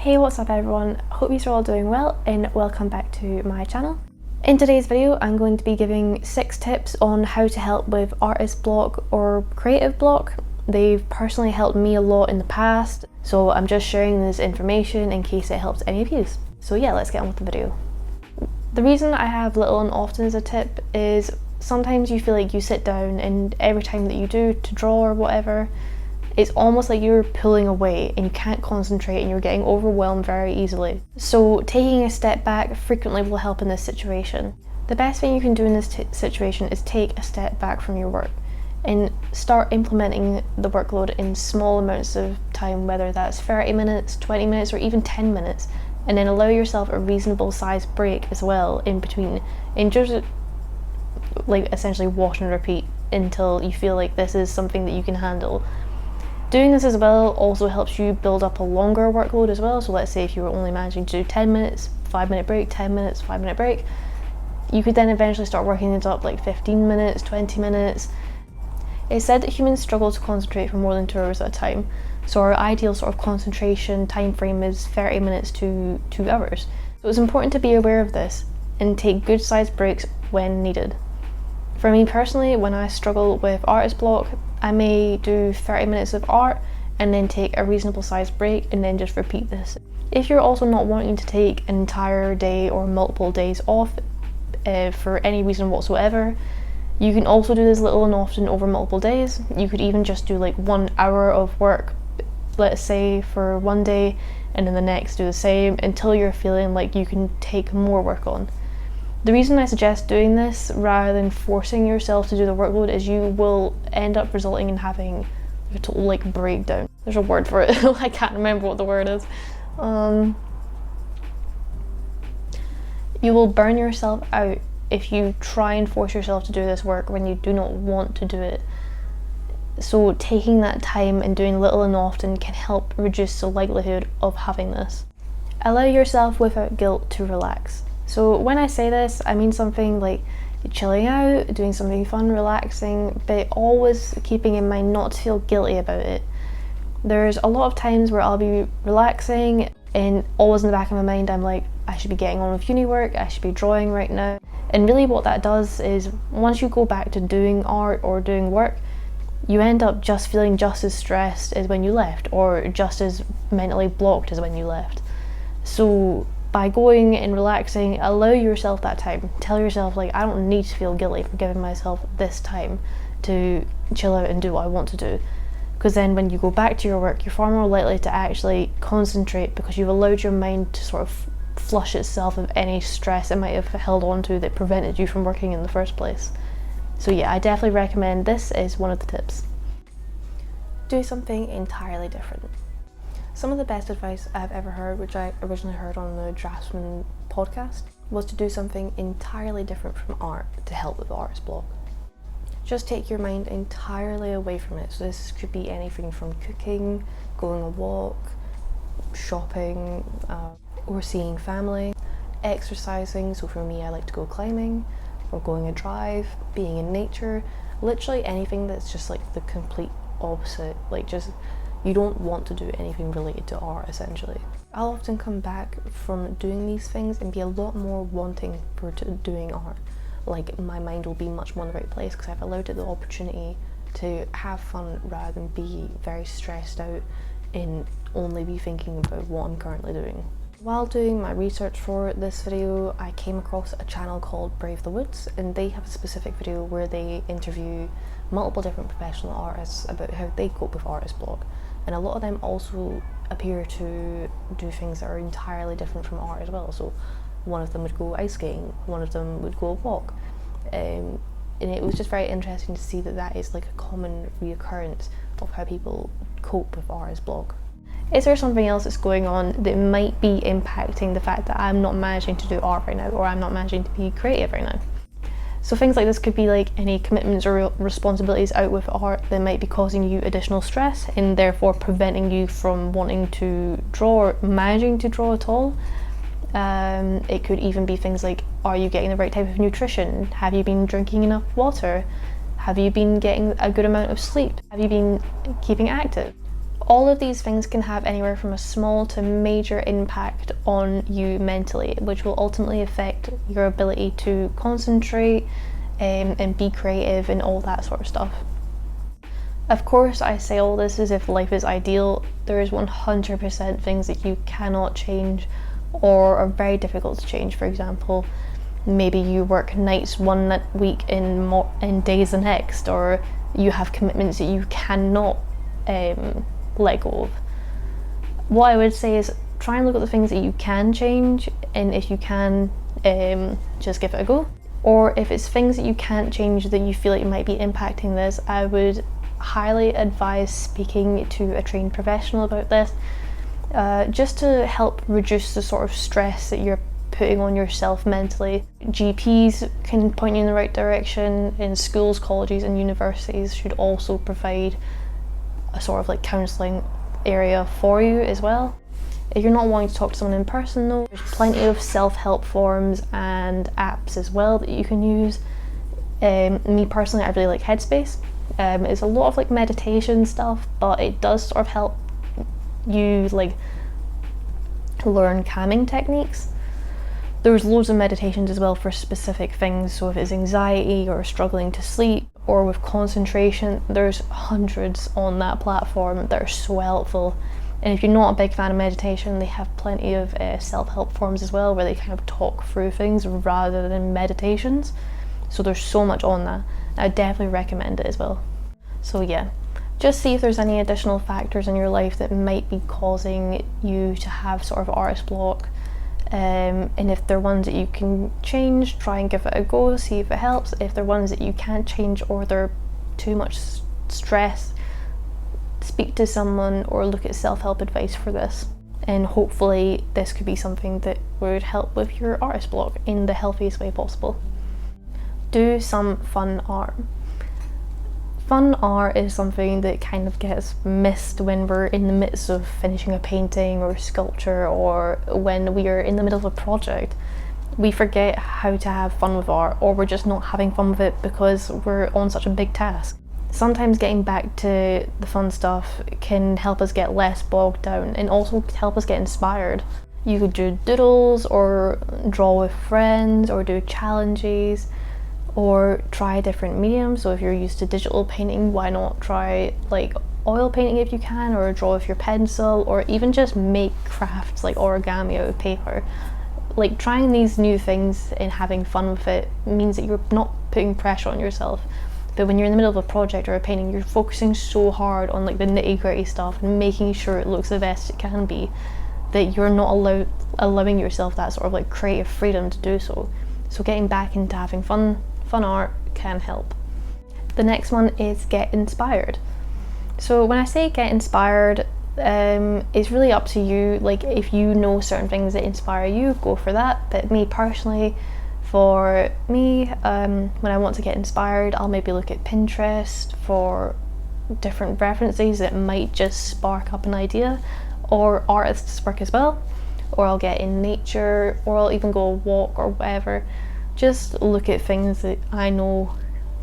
Hey, what's up everyone? Hope you're all doing well and welcome back to my channel. In today's video, I'm going to be giving 6 tips on how to help with artist block or creative block. They've personally helped me a lot in the past, so I'm just sharing this information in case it helps any of you. So yeah, let's get on with the video. The reason I have little and often as a tip is sometimes you feel like you sit down and every time that you do to draw or whatever, it's almost like you're pulling away and you can't concentrate and you're getting overwhelmed very easily. So taking a step back frequently will help in this situation. The best thing you can do in this situation is take a step back from your work and start implementing the workload in small amounts of time, whether that's 30 minutes, 20 minutes, or even 10 minutes, and then allow yourself a reasonable size break as well in between, and just like essentially wash and repeat until you feel like this is something that you can handle. Doing this as well also helps you build up a longer workload as well. So let's say if you were only managing to do 10 minutes, 5-minute break, 10 minutes, 5-minute break, you could then eventually start working it up like 15 minutes, 20 minutes. It's said that humans struggle to concentrate for more than 2 hours at a time. So our ideal sort of concentration time frame is 30 minutes to 2 hours. So it's important to be aware of this and take good sized breaks when needed. For me personally, when I struggle with artist block, I may do 30 minutes of art and then take a reasonable sized break and then just repeat this. If you're also not wanting to take an entire day or multiple days off for any reason whatsoever, you can also do this little and often over multiple days. You could even just do like 1 hour of work, let's say for one day, and then the next do the same until you're feeling like you can take more work on. The reason I suggest doing this rather than forcing yourself to do the workload is you will end up resulting in having a total like breakdown. There's a word for it. I can't remember what the word is. You will burn yourself out if you try and force yourself to do this work when you do not want to do it. So taking that time and doing little and often can help reduce the likelihood of having this. Allow yourself without guilt to relax. So when I say this, I mean something like chilling out, doing something fun, relaxing, but always keeping in mind not to feel guilty about it. There's a lot of times where I'll be relaxing and always in the back of my mind I'm like, I should be getting on with uni work, I should be drawing right now. And really what that does is once you go back to doing art or doing work, you end up just feeling just as stressed as when you left, or just as mentally blocked as when you left. So by going and relaxing, allow yourself that time. Tell yourself like, I don't need to feel guilty for giving myself this time to chill out and do what I want to do. Because then when you go back to your work, you're far more likely to actually concentrate because you've allowed your mind to sort of flush itself of any stress it might have held on to that prevented you from working in the first place. So yeah, I definitely recommend this as one of the tips. Do something entirely different. Some of the best advice I've ever heard, which I originally heard on the Draftsman podcast, was to do something entirely different from art to help with artist block. Just take your mind entirely away from it. So this could be anything from cooking, going a walk, shopping, or seeing family, exercising. So for me, I like to go climbing, or going a drive, being in nature, literally anything that's just like the complete opposite, like just you don't want to do anything related to art essentially. I'll often come back from doing these things and be a lot more wanting for doing art. Like my mind will be much more in the right place because I've allowed it the opportunity to have fun rather than be very stressed out and only be thinking about what I'm currently doing. While doing my research for this video, I came across a channel called Brave the Woods, and they have a specific video where they interview multiple different professional artists about how they cope with artist block. And a lot of them also appear to do things that are entirely different from art as well. So one of them would go ice skating, one of them would go walk. And it was just very interesting to see that that is like a common reoccurrence of how people cope with artist block. Is there something else that's going on that might be impacting the fact that I'm not managing to do art right now, or I'm not managing to be creative right now? So things like this could be like any commitments or responsibilities out with art that might be causing you additional stress and therefore preventing you from wanting to draw or managing to draw at all. It could even be things like, are you getting the right type of nutrition? Have you been drinking enough water? Have you been getting a good amount of sleep? Have you been keeping active? All of these things can have anywhere from a small to major impact on you mentally, which will ultimately affect your ability to concentrate and be creative and all that sort of stuff. Of course, I say all this as if life is ideal. There is 100% things that you cannot change or are very difficult to change. For example, maybe you work nights one week and days the next, or you have commitments that you cannot let go of. What I would say is try and look at the things that you can change, and if you can, just give it a go. Or if it's things that you can't change that you feel like might be impacting this, I would highly advise speaking to a trained professional about this, just to help reduce the sort of stress that you're putting on yourself mentally. GPs can point you in the right direction, and schools, colleges and universities should also provide a sort of like counselling area for you as well. If you're not wanting to talk to someone in person though, there's plenty of self-help forums and apps as well that you can use. Me personally, I really like Headspace. It's a lot of like meditation stuff, but it does sort of help you like learn calming techniques. There's loads of meditations as well for specific things, so if it's anxiety or struggling to sleep or with concentration, there's hundreds on that platform that are so helpful. And if you're not a big fan of meditation, they have plenty of self-help forums as well, where they kind of talk through things rather than meditations. So there's so much on that. I definitely recommend it as well. So yeah, just see if there's any additional factors in your life that might be causing you to have sort of artist block. And if they're ones that you can change, try and give it a go, see if it helps. If they're ones that you can't change or they're too much stress, speak to someone or look at self-help advice for this. And hopefully this could be something that would help with your artist block in the healthiest way possible. Do some fun art. Fun art is something that kind of gets missed when we're in the midst of finishing a painting or sculpture, or when we are in the middle of a project. We forget how to have fun with art, or we're just not having fun with it because we're on such a big task. Sometimes getting back to the fun stuff can help us get less bogged down and also help us get inspired. You could do doodles or draw with friends or do challenges, or try different mediums. So if you're used to digital painting, why not try like oil painting if you can, or draw with your pencil, or even just make crafts like origami out of paper. Like trying these new things and having fun with it means that you're not putting pressure on yourself. But when you're in the middle of a project or a painting, you're focusing so hard on like the nitty-gritty stuff and making sure it looks the best it can be, that you're not allowing yourself that sort of like creative freedom to do so. So getting back into having fun art can help. The next one is get inspired. So when I say get inspired, it's really up to you. Like if you know certain things that inspire you, go for that. But me personally, for me, when I want to get inspired, I'll maybe look at Pinterest for different references that might just spark up an idea, or artists' work as well. Or I'll get in nature, or I'll even go walk or whatever. Just look at things that I know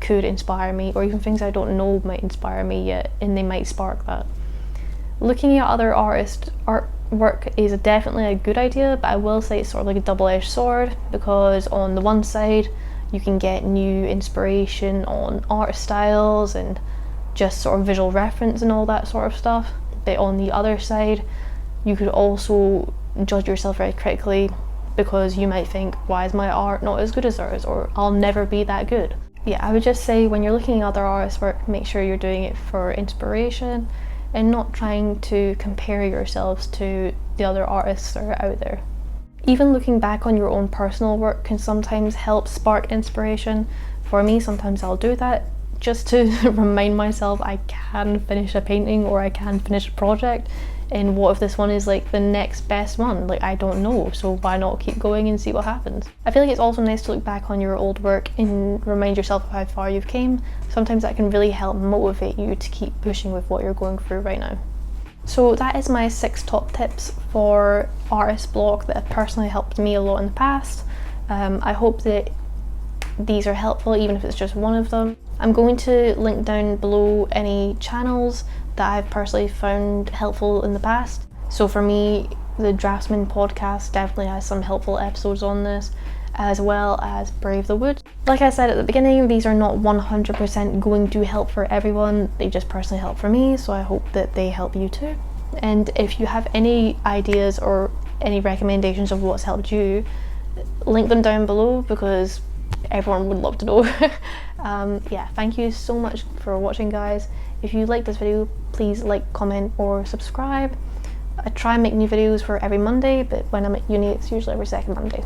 could inspire me, or even things I don't know might inspire me yet, and they might spark that. Looking at other artists' artwork is definitely a good idea, but I will say it's sort of like a double-edged sword, because on the one side you can get new inspiration on art styles and just sort of visual reference and all that sort of stuff, but on the other side you could also judge yourself very critically, because you might think, why is my art not as good as theirs, or I'll never be that good. Yeah, I would just say when you're looking at other artists' work, make sure you're doing it for inspiration and not trying to compare yourselves to the other artists that are out there. Even looking back on your own personal work can sometimes help spark inspiration. For me, sometimes I'll do that just to remind myself I can finish a painting or I can finish a project. And what if this one is like the next best one? Like, I don't know, so why not keep going and see what happens? I feel like it's also nice to look back on your old work and remind yourself of how far you've came. Sometimes that can really help motivate you to keep pushing with what you're going through right now. So that is my 6 top tips for artist block that have personally helped me a lot in the past. I hope that these are helpful, even if it's just one of them. I'm going to link down below any channels that I've personally found helpful in the past. So for me, the Draftsman podcast definitely has some helpful episodes on this, as well as Brave the Wood. Like I said at the beginning, these are not 100% going to help for everyone, they just personally help for me, so I hope that they help you too. And if you have any ideas or any recommendations of what's helped you, link them down below because everyone would love to know. Yeah, thank you so much for watching, guys. If you like this video, please like, comment or subscribe. I try and make new videos for every Monday, but when I'm at uni it's usually every second Monday.